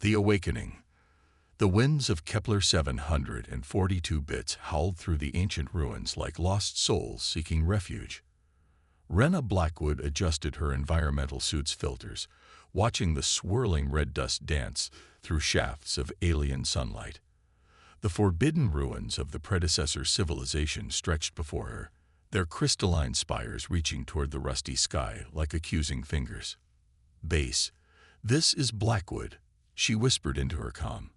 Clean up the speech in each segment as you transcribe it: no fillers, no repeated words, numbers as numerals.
The Awakening. The winds of Kepler 742 bits howled through the ancient ruins like lost souls seeking refuge. Rena Blackwood adjusted her environmental suit's filters, watching the swirling red dust dance through shafts of alien sunlight. The forbidden ruins of the predecessor civilization stretched before her, their crystalline spires reaching toward the rusty sky like accusing fingers. "Base, this is Blackwood," she whispered into her comm.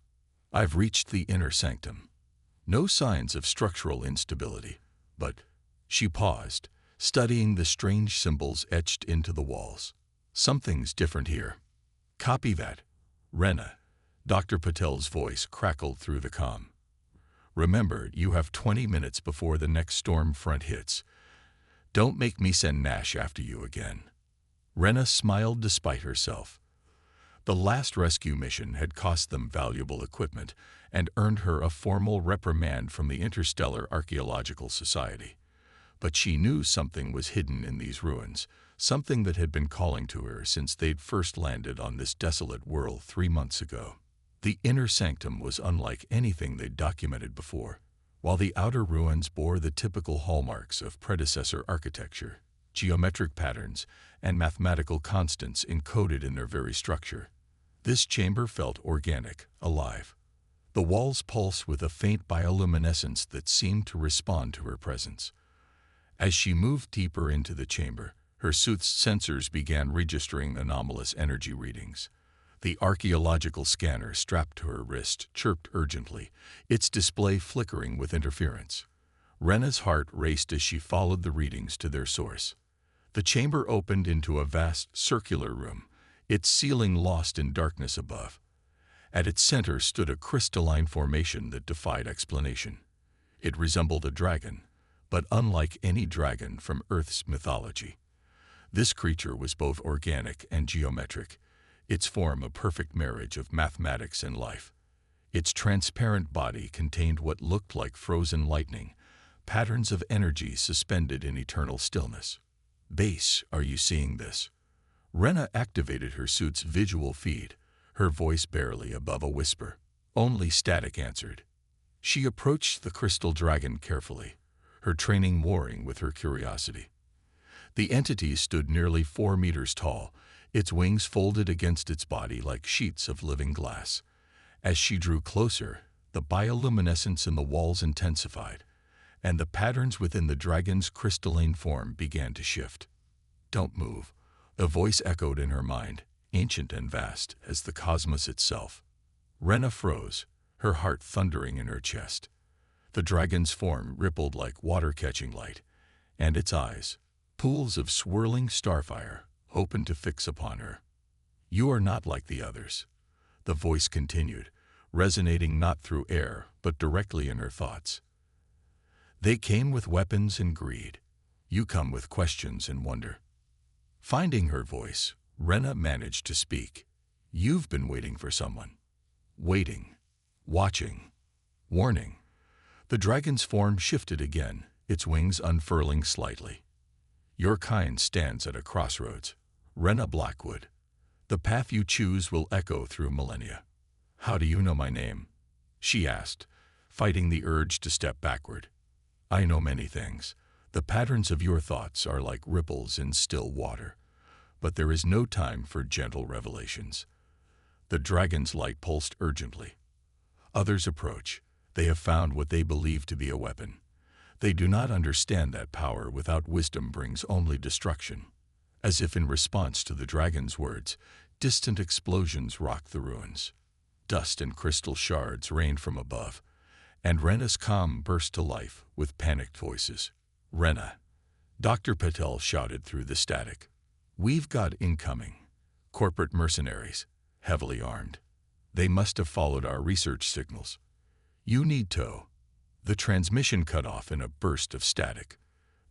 "I've reached the inner sanctum. No signs of structural instability, but—" She paused, studying the strange symbols etched into the walls. "Something's different here." "Copy that, Rena," Dr. Patel's voice crackled through the comm. "Remember, you have 20 minutes before the next storm front hits. Don't make me send Nash after you again." Rena smiled despite herself. The last rescue mission had cost them valuable equipment and earned her a formal reprimand from the Interstellar Archaeological Society. But she knew something was hidden in these ruins, something that had been calling to her since they'd first landed on this desolate world 3 months ago. The inner sanctum was unlike anything they'd documented before, while the outer ruins bore the typical hallmarks of predecessor architecture, geometric patterns, and mathematical constants encoded in their very structure. This chamber felt organic, alive. The walls pulsed with a faint bioluminescence that seemed to respond to her presence. As she moved deeper into the chamber, her suit's sensors began registering anomalous energy readings. The archaeological scanner strapped to her wrist chirped urgently, its display flickering with interference. Rena's heart raced as she followed the readings to their source. The chamber opened into a vast circular room, its ceiling lost in darkness above. At its center stood a crystalline formation that defied explanation. It resembled a dragon, but unlike any dragon from Earth's mythology. This creature was both organic and geometric, its form a perfect marriage of mathematics and life. Its transparent body contained what looked like frozen lightning, patterns of energy suspended in eternal stillness. "Base, are you seeing this?" Rena activated her suit's visual feed, her voice barely above a whisper. Only static answered. She approached the crystal dragon carefully, her training warring with her curiosity. The entity stood nearly 4 meters tall, its wings folded against its body like sheets of living glass. As she drew closer, the bioluminescence in the walls intensified, and the patterns within the dragon's crystalline form began to shift. "Don't move," a voice echoed in her mind, ancient and vast as the cosmos itself. Rena froze, her heart thundering in her chest. The dragon's form rippled like water-catching light, and its eyes, pools of swirling starfire, opened to fix upon her. "You are not like the others," the voice continued, resonating not through air but directly in her thoughts. "They came with weapons and greed. You come with questions and wonder." Finding her voice, Rena managed to speak. "You've been waiting for someone. Waiting. Watching. Warning." The dragon's form shifted again, its wings unfurling slightly. "Your kind stands at a crossroads, Rena Blackwood. The path you choose will echo through millennia." "How do you know my name?" she asked, fighting the urge to step backward. "I know many things. The patterns of your thoughts are like ripples in still water. But there is no time for gentle revelations." The dragon's light pulsed urgently. "Others approach. They have found what they believe to be a weapon. They do not understand that power without wisdom brings only destruction." As if in response to the dragon's words, distant explosions rocked the ruins. Dust and crystal shards rained from above, and Rena's comm burst to life with panicked voices. "Rena," Dr. Patel shouted through the static. "We've got incoming. Corporate mercenaries, heavily armed. They must have followed our research signals. You need to." The transmission cut off in a burst of static.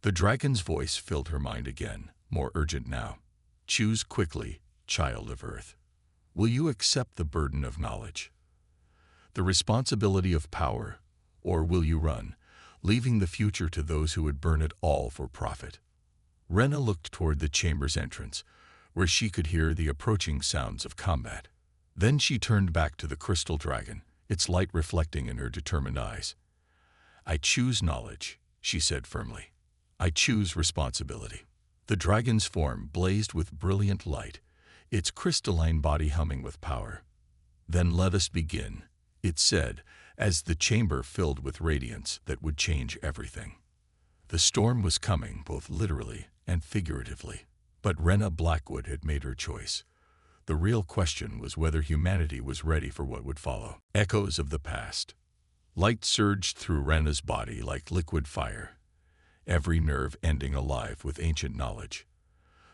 The dragon's voice filled her mind again, more urgent now. "Choose quickly, child of Earth. Will you accept the burden of knowledge, the responsibility of power, or will you run, leaving the future to those who would burn it all for profit?" Rena looked toward the chamber's entrance, where she could hear the approaching sounds of combat. Then she turned back to the crystal dragon, its light reflecting in her determined eyes. "I choose knowledge," she said firmly. "I choose responsibility." The dragon's form blazed with brilliant light, its crystalline body humming with power. "Then let us begin," it said, as the chamber filled with radiance that would change everything. The storm was coming, both literally and figuratively. But Rena Blackwood had made her choice. The real question was whether humanity was ready for what would follow. Echoes of the past. Light surged through Rena's body like liquid fire, every nerve ending alive with ancient knowledge.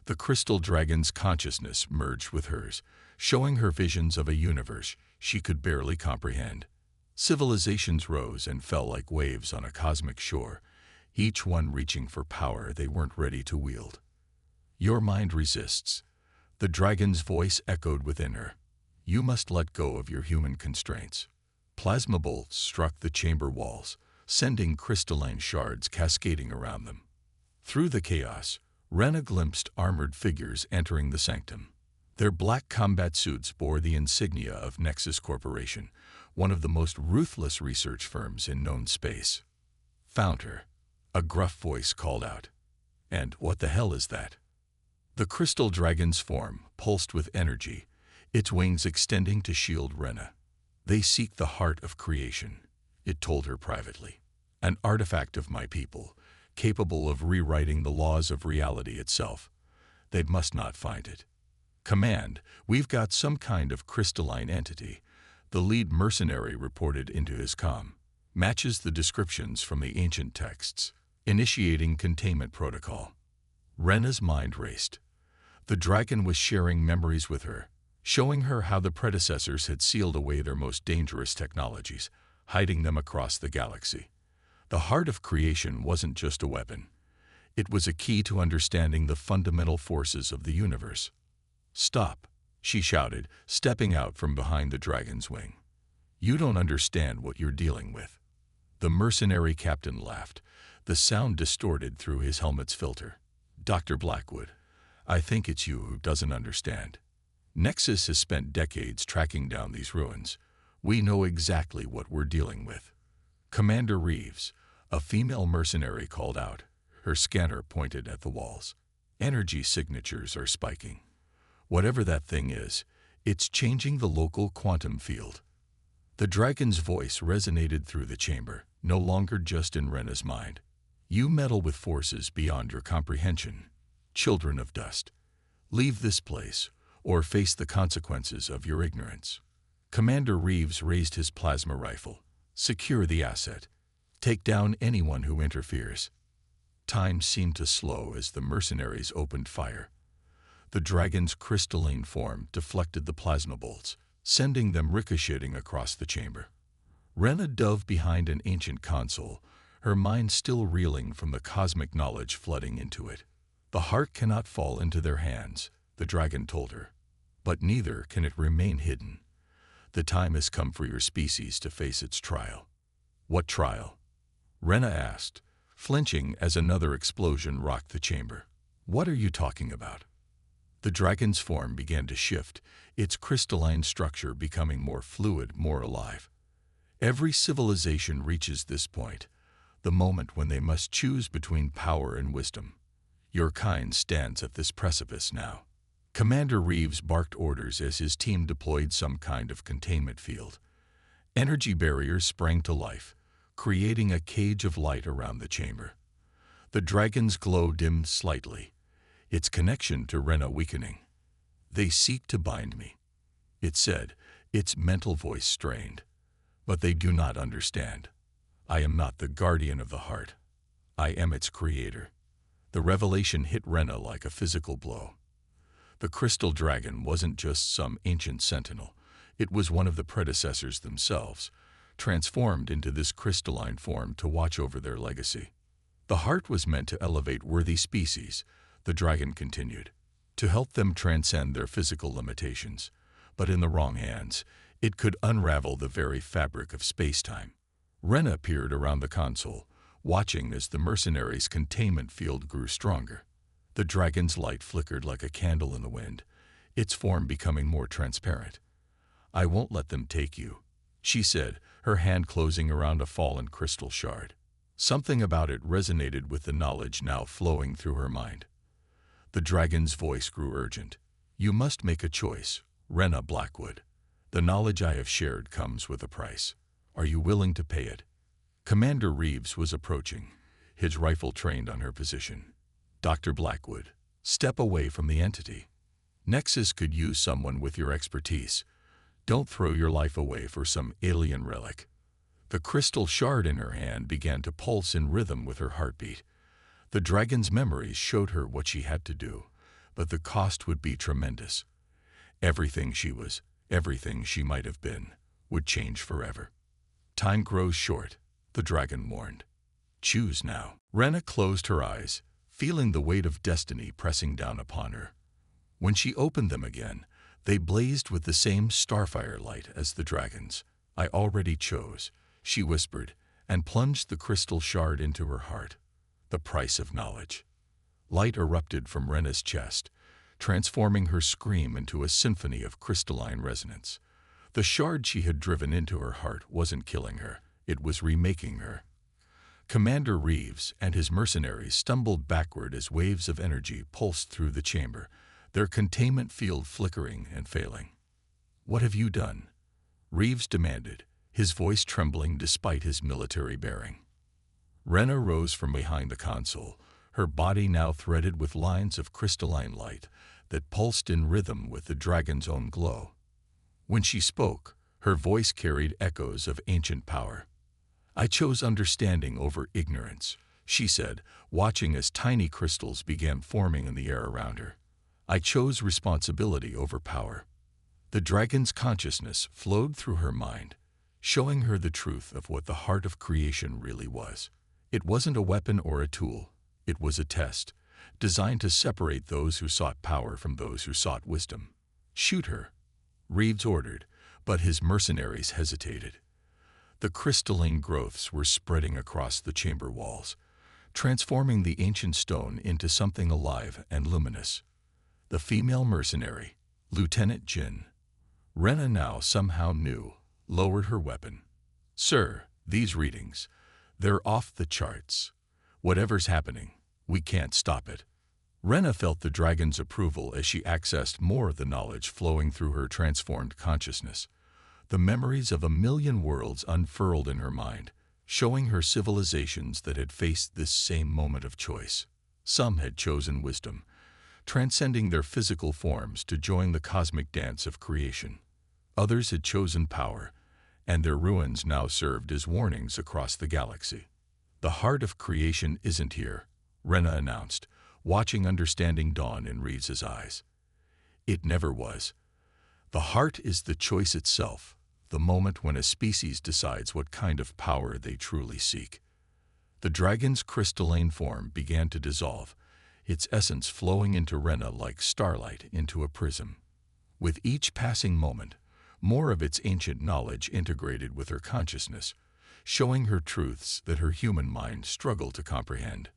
The crystal dragon's consciousness merged with hers, showing her visions of a universe she could barely comprehend. Civilizations rose and fell like waves on a cosmic shore, each one reaching for power they weren't ready to wield. "Your mind resists," the dragon's voice echoed within her. "You must let go of your human constraints." Plasma bolts struck the chamber walls, sending crystalline shards cascading around them. Through the chaos, Rena glimpsed armored figures entering the sanctum. Their black combat suits bore the insignia of Nexus Corporation, one of the most ruthless research firms in known space. "Found her," a gruff voice called out. "And what the hell is that?" The crystal dragon's form pulsed with energy, its wings extending to shield Rena. "They seek the heart of creation," it told her privately. "An artifact of my people, capable of rewriting the laws of reality itself. They must not find it." "Command, we've got some kind of crystalline entity," the lead mercenary reported into his comm. "Matches the descriptions from the ancient texts. Initiating containment protocol." Rena's mind raced. The dragon was sharing memories with her, showing her how the predecessors had sealed away their most dangerous technologies, hiding them across the galaxy. The heart of creation wasn't just a weapon. It was a key to understanding the fundamental forces of the universe. "Stop," she shouted, stepping out from behind the dragon's wing. "You don't understand what you're dealing with." The mercenary captain laughed, the sound distorted through his helmet's filter. "Dr. Blackwood, I think it's you who doesn't understand. Nexus has spent decades tracking down these ruins. We know exactly what we're dealing with." Commander Reeves, a female mercenary, called out, her scanner pointed at the walls. "Energy signatures are spiking. Whatever that thing is, it's changing the local quantum field." The dragon's voice resonated through the chamber, no longer just in Rena's mind. "You meddle with forces beyond your comprehension. Children of dust, leave this place or face the consequences of your ignorance." Commander Reeves raised his plasma rifle. "Secure the asset. Take down anyone who interferes." Time seemed to slow as the mercenaries opened fire. The dragon's crystalline form deflected the plasma bolts, sending them ricocheting across the chamber. Rena dove behind an ancient console, her mind still reeling from the cosmic knowledge flooding into it. "The heart cannot fall into their hands," the dragon told her. "But neither can it remain hidden. The time has come for your species to face its trial." "What trial?" Rena asked, flinching as another explosion rocked the chamber. "What are you talking about?" The dragon's form began to shift, its crystalline structure becoming more fluid, more alive. "Every civilization reaches this point, the moment when they must choose between power and wisdom. Your kind stands at this precipice now." Commander Reeves barked orders as his team deployed some kind of containment field. Energy barriers sprang to life, creating a cage of light around the chamber. The dragon's glow dimmed slightly, its connection to Rena weakening. "They seek to bind me," it said, its mental voice strained. "But they do not understand. I am not the guardian of the heart. I am its creator." The revelation hit Rena like a physical blow. The crystal dragon wasn't just some ancient sentinel. It was one of the predecessors themselves, transformed into this crystalline form to watch over their legacy. "The heart was meant to elevate worthy species," the dragon continued, "to help them transcend their physical limitations. But in the wrong hands, it could unravel the very fabric of space-time." Rena peered around the console, watching as the mercenaries' containment field grew stronger. The dragon's light flickered like a candle in the wind, its form becoming more transparent. I won't let them take you, she said, her hand closing around a fallen crystal shard. Something about it resonated with the knowledge now flowing through her mind. The dragon's voice grew urgent. You must make a choice, Rena Blackwood. The knowledge I have shared comes with a price. Are you willing to pay it? Commander Reeves was approaching, his rifle trained on her position. Dr. Blackwood, step away from the entity. Nexus could use someone with your expertise. Don't throw your life away for some alien relic. The crystal shard in her hand began to pulse in rhythm with her heartbeat. The dragon's memories showed her what she had to do, but the cost would be tremendous. Everything she was, everything she might have been, would change forever. Time grows short, the dragon warned. Choose now. Rena closed her eyes, feeling the weight of destiny pressing down upon her. When she opened them again, they blazed with the same starfire light as the dragon's. I already chose, she whispered, and plunged the crystal shard into her heart. The price of knowledge. Light erupted from Rena's chest, transforming her scream into a symphony of crystalline resonance. The shard she had driven into her heart wasn't killing her, it was remaking her. Commander Reeves and his mercenaries stumbled backward as waves of energy pulsed through the chamber, their containment field flickering and failing. What have you done? Reeves demanded, his voice trembling despite his military bearing. Rena rose from behind the console, her body now threaded with lines of crystalline light that pulsed in rhythm with the dragon's own glow. When she spoke, her voice carried echoes of ancient power. I chose understanding over ignorance, she said, watching as tiny crystals began forming in the air around her. I chose responsibility over power. The dragon's consciousness flowed through her mind, showing her the truth of what the heart of creation really was. It wasn't a weapon or a tool. It was a test, designed to separate those who sought power from those who sought wisdom. Shoot her, Reeves ordered, but his mercenaries hesitated. The crystalline growths were spreading across the chamber walls, transforming the ancient stone into something alive and luminous. The female mercenary, Lieutenant Jin, Rena now somehow knew, lowered her weapon. Sir, these readings, they're off the charts. Whatever's happening, we can't stop it. Rena felt the dragon's approval as she accessed more of the knowledge flowing through her transformed consciousness. The memories of 1,000,000 worlds unfurled in her mind, showing her civilizations that had faced this same moment of choice. Some had chosen wisdom, transcending their physical forms to join the cosmic dance of creation. Others had chosen power, and their ruins now served as warnings across the galaxy. The heart of creation isn't here, Rena announced, watching understanding dawn in Reeves's eyes. It never was. The heart is the choice itself, the moment when a species decides what kind of power they truly seek. The dragon's crystalline form began to dissolve, its essence flowing into Rena like starlight into a prism. With each passing moment, more of its ancient knowledge integrated with her consciousness, showing her truths that her human mind struggled to comprehend.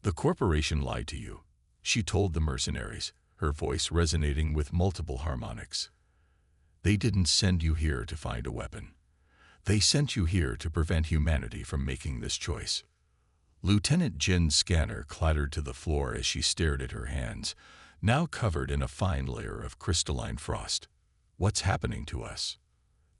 The corporation lied to you, she told the mercenaries, her voice resonating with multiple harmonics. They didn't send you here to find a weapon. They sent you here to prevent humanity from making this choice. Lieutenant Jin's scanner clattered to the floor as she stared at her hands, now covered in a fine layer of crystalline frost. What's happening to us?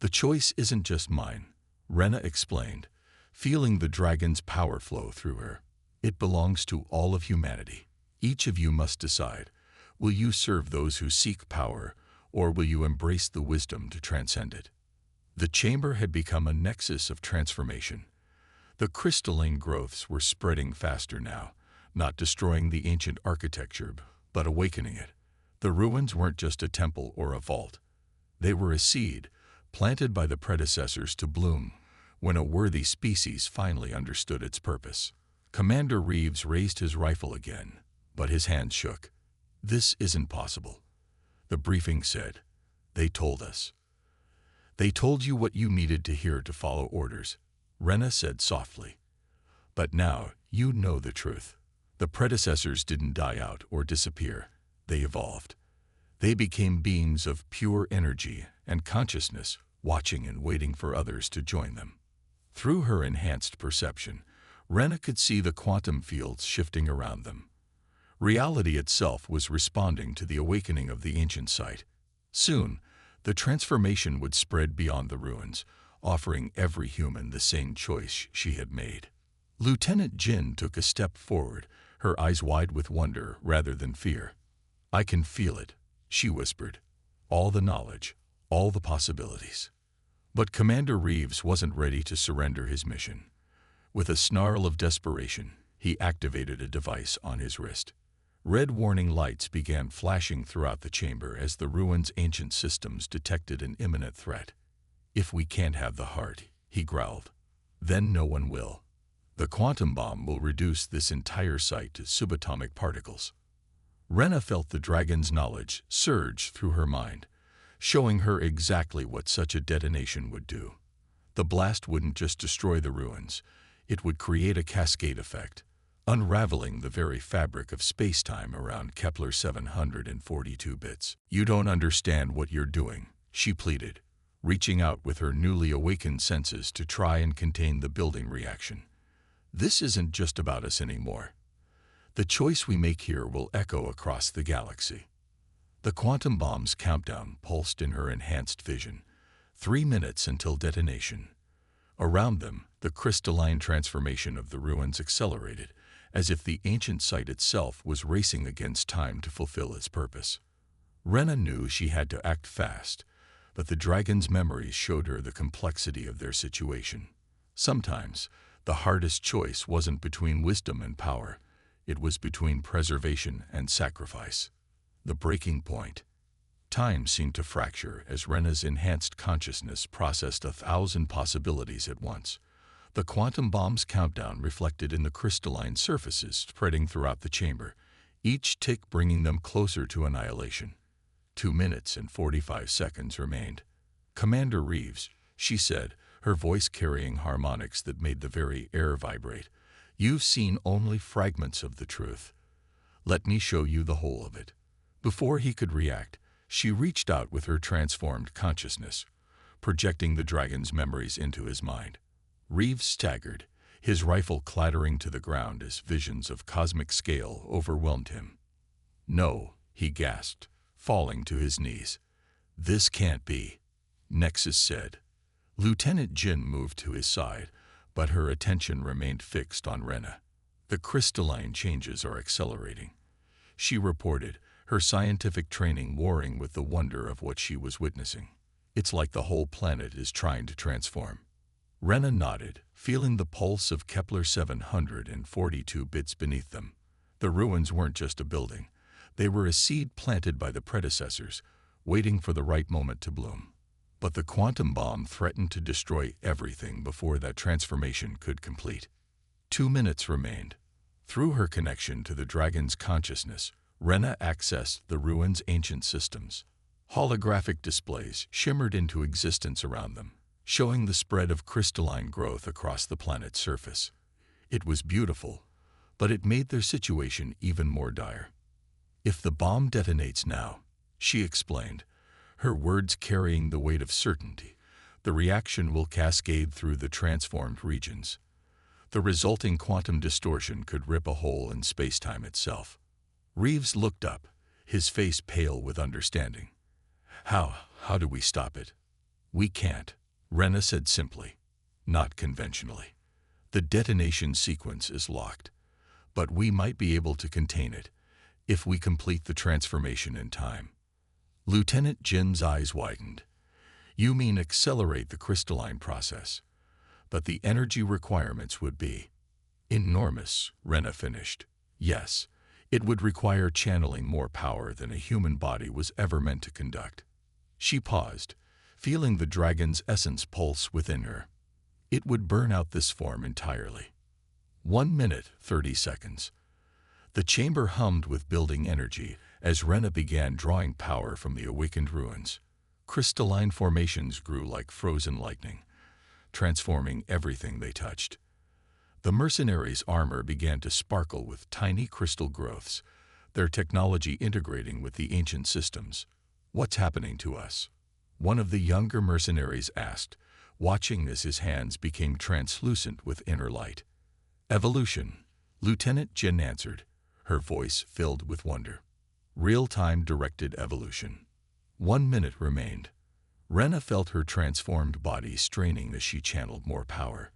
The choice isn't just mine, Rena explained, feeling the dragon's power flow through her. It belongs to all of humanity. Each of you must decide, will you serve those who seek power, or will you embrace the wisdom to transcend it? The chamber had become a nexus of transformation. The crystalline growths were spreading faster now, not destroying the ancient architecture, but awakening it. The ruins weren't just a temple or a vault. They were a seed, planted by the predecessors to bloom, when a worthy species finally understood its purpose. Commander Reeves raised his rifle again, but his hands shook. This isn't possible. The briefing said, they told us. They told you what you needed to hear to follow orders, Rena said softly. But now you know the truth. The predecessors didn't die out or disappear. They evolved. They became beings of pure energy and consciousness, watching and waiting for others to join them. Through her enhanced perception, Rena could see the quantum fields shifting around them. Reality itself was responding to the awakening of the ancient site. Soon, the transformation would spread beyond the ruins, offering every human the same choice she had made. Lieutenant Jin took a step forward, her eyes wide with wonder rather than fear. "I can feel it," she whispered. "All the knowledge, all the possibilities." But Commander Reeves wasn't ready to surrender his mission. With a snarl of desperation, he activated a device on his wrist. Red warning lights began flashing throughout the chamber as the ruins' ancient systems detected an imminent threat. "If we can't have the heart," he growled, "then no one will. The quantum bomb will reduce this entire site to subatomic particles." Rena felt the dragon's knowledge surge through her mind, showing her exactly what such a detonation would do. The blast wouldn't just destroy the ruins, it would create a cascade effect, unraveling the very fabric of space-time around Kepler 742 bits. "You don't understand what you're doing," she pleaded, reaching out with her newly awakened senses to try and contain the building reaction. "This isn't just about us anymore. The choice we make here will echo across the galaxy." The quantum bomb's countdown pulsed in her enhanced vision. 3 minutes until detonation. Around them, the crystalline transformation of the ruins accelerated, as if the ancient site itself was racing against time to fulfill its purpose. Rena knew she had to act fast, but the dragon's memories showed her the complexity of their situation. Sometimes, the hardest choice wasn't between wisdom and power, it was between preservation and sacrifice. The breaking point. Time seemed to fracture as Rena's enhanced consciousness processed 1,000 possibilities at once. The quantum bomb's countdown reflected in the crystalline surfaces spreading throughout the chamber, each tick bringing them closer to annihilation. 2 minutes and 45 seconds remained. "Commander Reeves," she said, her voice carrying harmonics that made the very air vibrate, "you've seen only fragments of the truth. Let me show you the whole of it." Before he could react, she reached out with her transformed consciousness, projecting the dragon's memories into his mind. Reeves staggered, his rifle clattering to the ground as visions of cosmic scale overwhelmed him. "No," he gasped, falling to his knees. "This can't be," Nexus said. Lieutenant Jin moved to his side, but her attention remained fixed on Rena. "The crystalline changes are accelerating," she reported, her scientific training warring with the wonder of what she was witnessing. "It's like the whole planet is trying to transform." Rena nodded, feeling the pulse of Kepler 742 bits beneath them. The ruins weren't just a building. They were a seed planted by the predecessors, waiting for the right moment to bloom. But the quantum bomb threatened to destroy everything before that transformation could complete. 2 minutes remained. Through her connection to the dragon's consciousness, Rena accessed the ruins' ancient systems. Holographic displays shimmered into existence around them, showing the spread of crystalline growth across the planet's surface. It was beautiful, but it made their situation even more dire. "If the bomb detonates now," she explained, her words carrying the weight of certainty, "the reaction will cascade through the transformed regions. The resulting quantum distortion could rip a hole in space-time itself." Reeves looked up, his face pale with understanding. How do we stop it?" "We can't," Rena said simply. "Not conventionally. The detonation sequence is locked. But we might be able to contain it, if we complete the transformation in time." Lieutenant Jin's eyes widened. "You mean accelerate the crystalline process? But the energy requirements would be..." "Enormous," Rena finished. "Yes, it would require channeling more power than a human body was ever meant to conduct." She paused, feeling the dragon's essence pulse within her. "It would burn out this form entirely." 1 minute, 30 seconds. The chamber hummed with building energy as Rena began drawing power from the awakened ruins. Crystalline formations grew like frozen lightning, transforming everything they touched. The mercenaries' armor began to sparkle with tiny crystal growths, their technology integrating with the ancient systems. "What's happening to us?" one of the younger mercenaries asked, watching as his hands became translucent with inner light. Evolution, Lieutenant Jin answered, her voice filled with wonder. Real-time directed evolution. 1 minute remained. Rena felt her transformed body straining as she channeled more power.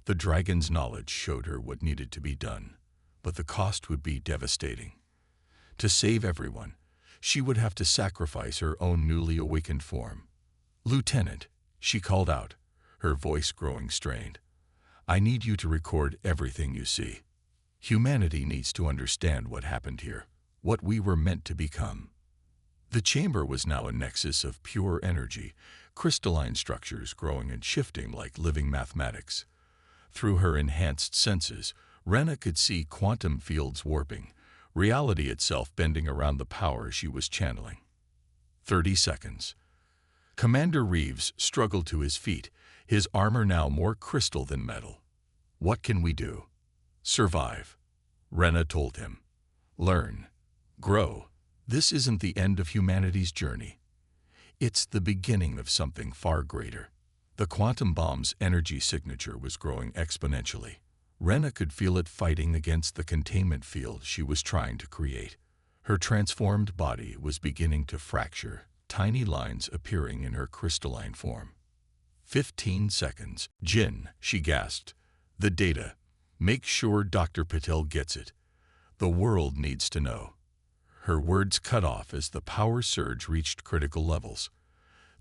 The dragon's knowledge showed her what needed to be done, but the cost would be devastating. To save everyone, she would have to sacrifice her own newly awakened form. "Lieutenant," she called out, her voice growing strained, "I need you to record everything you see. Humanity needs to understand what happened here, what we were meant to become." The chamber was now a nexus of pure energy, crystalline structures growing and shifting like living mathematics. Through her enhanced senses, Rena could see quantum fields warping, reality itself bending around the power she was channeling. 30 seconds. Commander Reeves struggled to his feet, his armor now more crystal than metal. "What can we do?" "Survive," Rena told him. "Learn. Grow. This isn't the end of humanity's journey. It's the beginning of something far greater." The quantum bomb's energy signature was growing exponentially. Rena could feel it fighting against the containment field she was trying to create. Her transformed body was beginning to fracture, tiny lines appearing in her crystalline form. 15 seconds. "Jin," she gasped. "The data. Make sure Dr. Patel gets it. The world needs to know." Her words cut off as the power surge reached critical levels.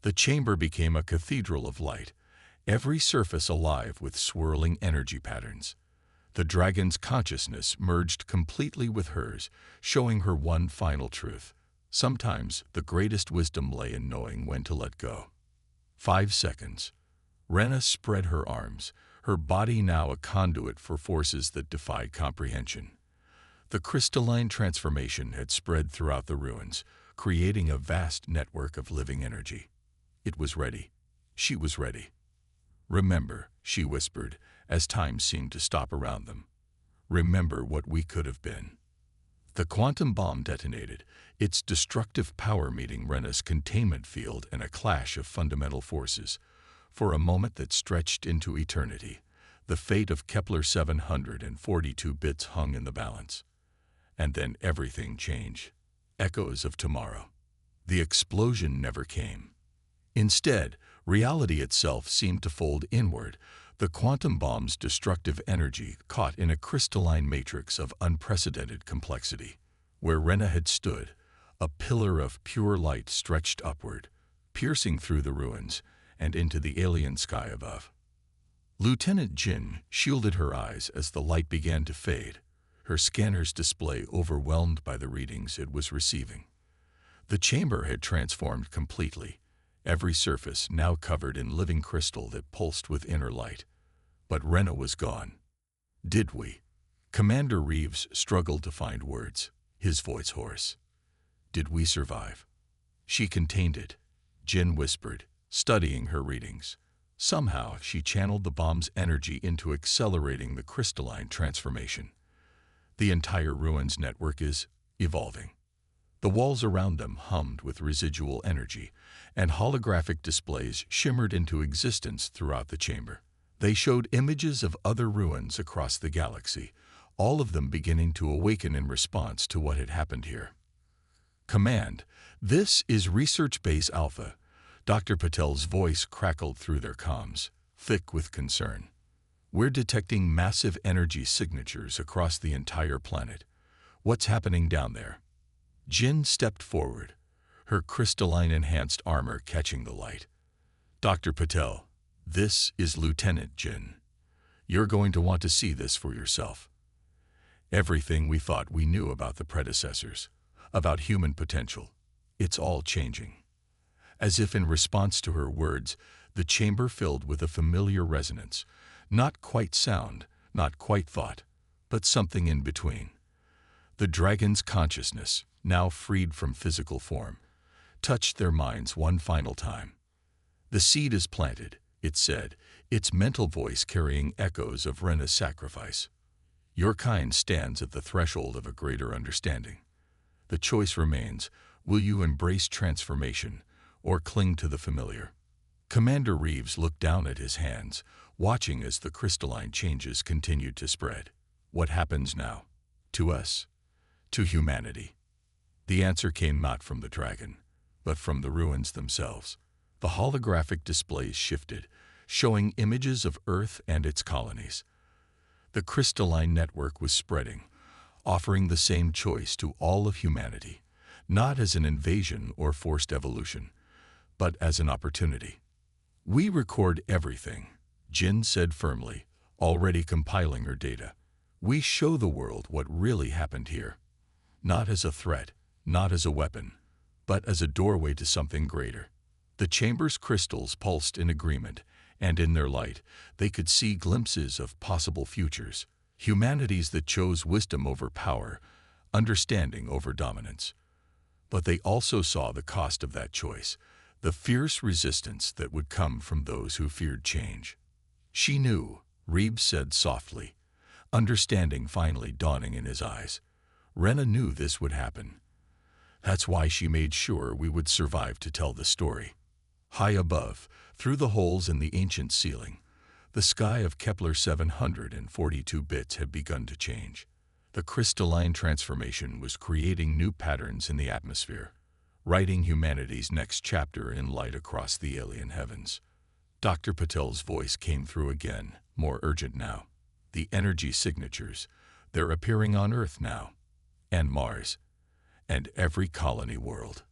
The chamber became a cathedral of light, every surface alive with swirling energy patterns. The dragon's consciousness merged completely with hers, showing her one final truth. Sometimes the greatest wisdom lay in knowing when to let go. 5 seconds. Rena spread her arms, her body now a conduit for forces that defied comprehension. The crystalline transformation had spread throughout the ruins, creating a vast network of living energy. It was ready. She was ready. "Remember," she whispered, as time seemed to stop around them. "Remember what we could have been." The quantum bomb detonated, its destructive power meeting Rena's containment field in a clash of fundamental forces. For a moment that stretched into eternity, the fate of Kepler 742 bits hung in the balance. And then everything changed. Echoes of tomorrow. The explosion never came. Instead, reality itself seemed to fold inward, the quantum bomb's destructive energy caught in a crystalline matrix of unprecedented complexity. Where Rena had stood, a pillar of pure light stretched upward, piercing through the ruins and into the alien sky above. Lieutenant Jin shielded her eyes as the light began to fade, her scanner's display overwhelmed by the readings it was receiving. The chamber had transformed completely, every surface now covered in living crystal that pulsed with inner light. But Rena was gone. "Did we?" Commander Reeves struggled to find words, his voice hoarse. "Did we survive?" She contained it, Jin whispered, studying her readings. Somehow she channeled the bomb's energy into accelerating the crystalline transformation. The entire ruins network is evolving. The walls around them hummed with residual energy, and holographic displays shimmered into existence throughout the chamber. They showed images of other ruins across the galaxy, all of them beginning to awaken in response to what had happened here. "Command, this is Research Base Alpha." Dr. Patel's voice crackled through their comms, thick with concern. "We're detecting massive energy signatures across the entire planet. What's happening down there?" Jin stepped forward, her crystalline enhanced armor catching the light. "Dr. Patel, this is Lieutenant Jin. You're going to want to see this for yourself. Everything we thought we knew about the predecessors, about human potential, it's all changing." As if in response to her words, the chamber filled with a familiar resonance, not quite sound, not quite thought, but something in between. The dragon's consciousness, now freed from physical form, touched their minds one final time. "The seed is planted," it said, its mental voice carrying echoes of Rena's sacrifice. "Your kind stands at the threshold of a greater understanding. The choice remains, will you embrace transformation, or cling to the familiar. Commander Reeves looked down at his hands, watching as the crystalline changes continued to spread. What happens now? To us? To humanity? The answer came not from the dragon, but from the ruins themselves. The holographic displays shifted, showing images of Earth and its colonies. The crystalline network was spreading, offering the same choice to all of humanity, not as an invasion or forced evolution, but as an opportunity. "We record everything," Jin said firmly, already compiling her data. "We show the world what really happened here. Not as a threat, not as a weapon, but as a doorway to something greater." The chamber's crystals pulsed in agreement, and in their light, they could see glimpses of possible futures, humanities that chose wisdom over power, understanding over dominance. But they also saw the cost of that choice, the fierce resistance that would come from those who feared change. "She knew," Reeves said softly, understanding finally dawning in his eyes. "Rena knew this would happen. That's why she made sure we would survive to tell the story." High above, through the holes in the ancient ceiling, the sky of Kepler 742 bits had begun to change. The crystalline transformation was creating new patterns in the atmosphere, writing humanity's next chapter in light across the alien heavens. Dr. Patel's voice came through again, more urgent now. "The energy signatures, they're appearing on Earth now, and Mars, and every colony world.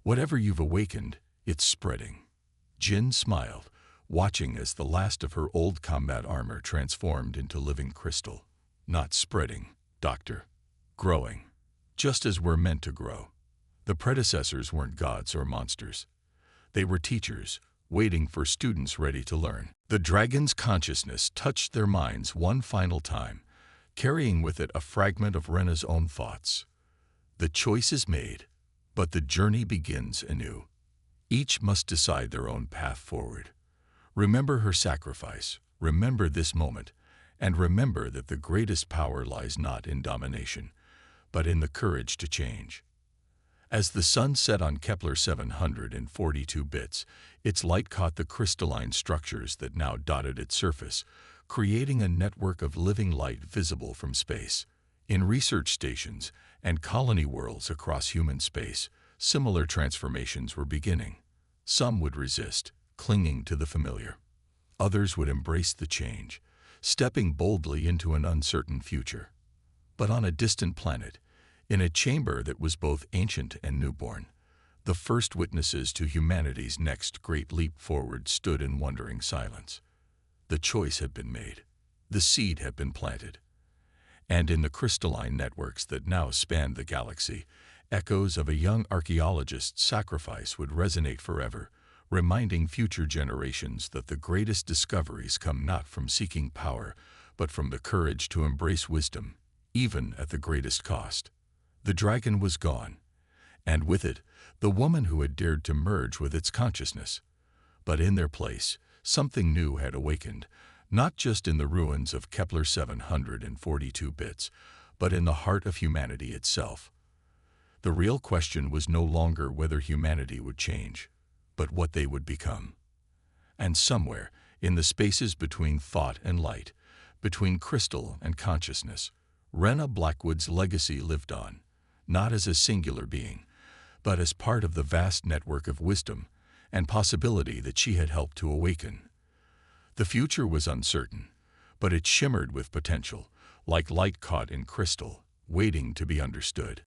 Whatever you've awakened, it's spreading." Jin smiled, watching as the last of her old combat armor transformed into living crystal. "Not spreading, Doctor. Growing. Just as we're meant to grow." The predecessors weren't gods or monsters. They were teachers, waiting for students ready to learn. The dragon's consciousness touched their minds one final time, carrying with it a fragment of Rena's own thoughts. "The choice is made, but the journey begins anew. Each must decide their own path forward. Remember her sacrifice, remember this moment, and remember that the greatest power lies not in domination, but in the courage to change." As the sun set on Kepler 742 bits, its light caught the crystalline structures that now dotted its surface, creating a network of living light visible from space. In research stations and colony worlds across human space, similar transformations were beginning. Some would resist, clinging to the familiar. Others would embrace the change, stepping boldly into an uncertain future. But on a distant planet, in a chamber that was both ancient and newborn, the first witnesses to humanity's next great leap forward stood in wondering silence. The choice had been made. The seed had been planted. And in the crystalline networks that now spanned the galaxy, echoes of a young archaeologist's sacrifice would resonate forever, reminding future generations that the greatest discoveries come not from seeking power, but from the courage to embrace wisdom, even at the greatest cost. The dragon was gone, and with it, the woman who had dared to merge with its consciousness. But in their place, something new had awakened, not just in the ruins of Kepler 742 bits, but in the heart of humanity itself. The real question was no longer whether humanity would change, but what they would become. And somewhere, in the spaces between thought and light, between crystal and consciousness, Rena Blackwood's legacy lived on, not as a singular being, but as part of the vast network of wisdom and possibility that she had helped to awaken. The future was uncertain, but it shimmered with potential, like light caught in crystal, waiting to be understood.